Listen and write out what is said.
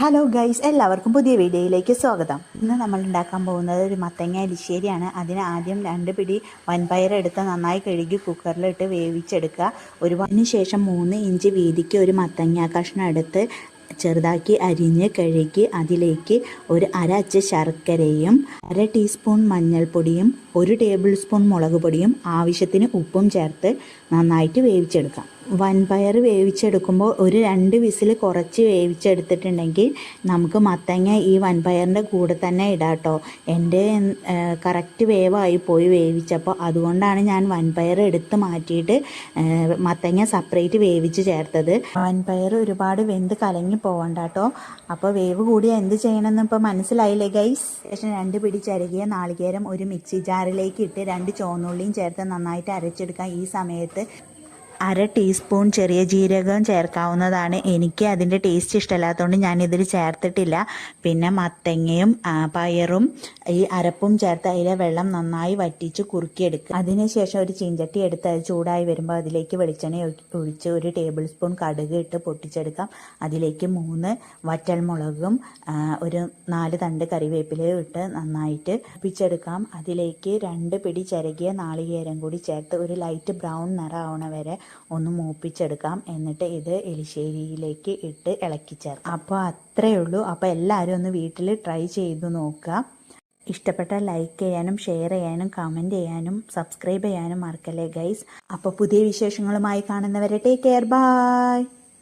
Hello guys, എല്ലാവർക്കും പുതിയ വീഡിയോയിലേക്ക് സ്വാഗതം. ഇന്ന് നമ്മൾ ഉണ്ടാക്കാൻ പോകുന്നത് ഒരു മത്തങ്ങ എലിശ്ശേരിയാണ്. അതിന് ആദ്യം 2 പിടി വൻപയർ എടുത്ത് നന്നായി കഴുകി കുക്കറിലിട്ട് വേവിച്ചെടുക്കുക. അതിന് ശേഷം 3 ഇഞ്ച് വീതിക്ക് ഒരു മത്തങ്ങ കഷ്ണം എടുത്ത് ചെറുതാക്കി അരിഞ്ഞ് കഴുകി അതിലേക്ക് ഒരു അരച്ച് ശർക്കരയും 1/2 ടീസ്പൂൺ മഞ്ഞൾപ്പൊടിയും 1 ടേബിൾ സ്പൂൺ മുളക് പൊടിയും ആവശ്യത്തിന് ഉപ്പും ചേർത്ത് നന്നായിട്ട് വേവിച്ചെടുക്കാം. വൻപയർ വേവിച്ചെടുക്കുമ്പോൾ ഒരു 2 വിസിൽ കുറച്ച് വേവിച്ചെടുത്തിട്ടുണ്ടെങ്കിൽ നമുക്ക് മത്തങ്ങ ഈ വൻപയറിൻ്റെ കൂടെ തന്നെ ഇടാം കേട്ടോ. എൻ്റെ കറക്റ്റ് വേവായി പോയി വേവിച്ചപ്പോൾ, അതുകൊണ്ടാണ് ഞാൻ വൻപയർ എടുത്ത് മാറ്റിയിട്ട് മത്തങ്ങ സെപ്പറേറ്റ് വേവിച്ച് ചേർത്തത്. വൻപയർ ഒരുപാട് വെന്ത് കലങ്ങി പോകണ്ട കേട്ടോ. അപ്പോൾ വേവ് കൂടിയാൽ എന്ത് ചെയ്യണമെന്ന് ഇപ്പോൾ മനസ്സിലായില്ലേ ഗൈസ്? ശേഷം 2 പിടി ചിരകിയ നാളികേരം ഒരു മിക്സി ജാറിലേക്ക് ഇട്ട് 2 ചുവന്നുള്ളിയും ചേർത്ത് നന്നായിട്ട് അരച്ചെടുക്കാം. ഈ സമയത്ത് 1/2 ടീസ്പൂൺ ചെറിയ ജീരകം ചേർക്കാവുന്നതാണ്. എനിക്ക് അതിൻ്റെ ടേസ്റ്റ് ഇഷ്ടമില്ലാത്തതുകൊണ്ട് ഞാനിതിൽ ചേർത്തിട്ടില്ല. പിന്നെ മത്തങ്ങയും പയറും ഈ അരപ്പും ചേർത്ത് അതിലെ വെള്ളം നന്നായി വറ്റിച്ച് കുറുക്കിയെടുക്കുക. അതിനുശേഷം ഒരു ചീഞ്ചട്ടി എടുത്ത് അത് ചൂടായി വരുമ്പോൾ അതിലേക്ക് വെളിച്ചെണ്ണ ഒഴിച്ച് 1 ടേബിൾ സ്പൂൺ കടുക് ഇട്ട് പൊട്ടിച്ചെടുക്കാം. അതിലേക്ക് 3 വറ്റൽമുളകും ഒരു 4 തണ്ട് കറിവേപ്പിലയും ഇട്ട് നന്നായിട്ട് പൊട്ടിച്ചെടുക്കാം. അതിലേക്ക് 2 പിടി ചിരകിയ നാളികേരം കൂടി ചേർത്ത് ഒരു ലൈറ്റ് ബ്രൗൺ നിറമാവണ വരെ ഒന്ന് മൂപ്പിച്ചെടുക്കാം. എന്നിട്ട് ഇത് എലിശ്ശേരിയിലേക്ക് ഇട്ട് ഇളക്കി ചേർക്കാം. അപ്പോൾ അത്രയേ ഉള്ളൂ. അപ്പോൾ എല്ലാവരും ഒന്ന് വീട്ടിൽ ട്രൈ ചെയ്ത് നോക്കുക. ഇഷ്ടപ്പെട്ടാൽ ലൈക്ക് ചെയ്യാനും ഷെയർ ചെയ്യാനും കമൻറ്റ് ചെയ്യാനും സബ്സ്ക്രൈബ് ചെയ്യാനും മറക്കല്ലേ ഗൈസ്. അപ്പോൾ പുതിയ വിശേഷങ്ങളുമായി കാണുന്നവരെ ടേക്ക് കെയർ, ബൈ.